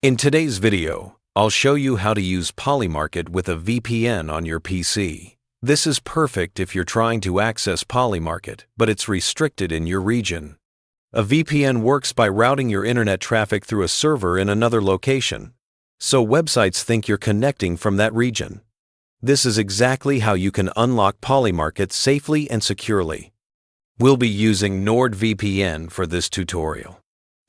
In today's video, I'll show you how to use Polymarket with a VPN on your PC. This is perfect if you're trying to access Polymarket, but it's restricted in your region. A VPN works by routing your internet traffic through a server in another location, so websites think you're connecting from that region. This is exactly how you can unlock Polymarket safely and securely. We'll be using NordVPN for this tutorial.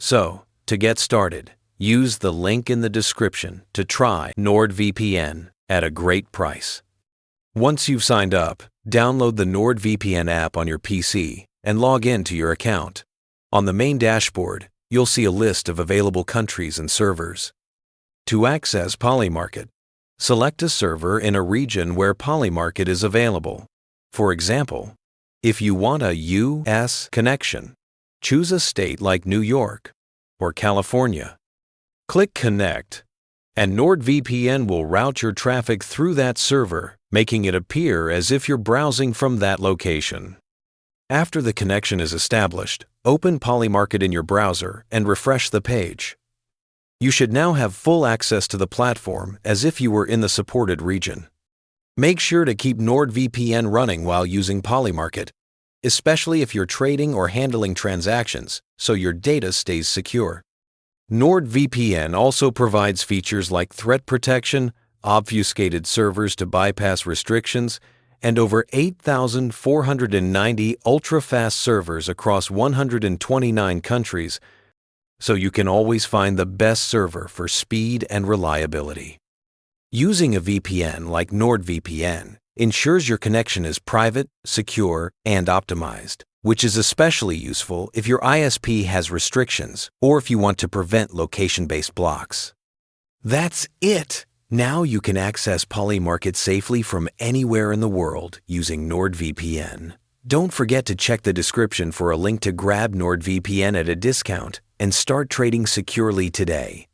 So, to get started, use the link in the description to try NordVPN at a great price. Once you've signed up, download the NordVPN app on your PC and log in to your account. On the main dashboard, you'll see a list of available countries and servers. To access Polymarket, select a server in a region where Polymarket is available. For example, if you want a US connection, choose a state like New York or California. Click Connect, and NordVPN will route your traffic through that server, making it appear as if you're browsing from that location. After the connection is established, open Polymarket in your browser and refresh the page. You should now have full access to the platform as if you were in the supported region. Make sure to keep NordVPN running while using Polymarket, especially if you're trading or handling transactions, so your data stays secure. NordVPN also provides features like threat protection, obfuscated servers to bypass restrictions, and over 8,490 ultra-fast servers across 129 countries, so you can always find the best server for speed and reliability. Using a VPN like NordVPN ensures your connection is private, secure, and optimized, which is especially useful if your ISP has restrictions or if you want to prevent location-based blocks. That's it! Now you can access Polymarket safely from anywhere in the world using NordVPN. Don't forget to check the description for a link to grab NordVPN at a discount and start trading securely today.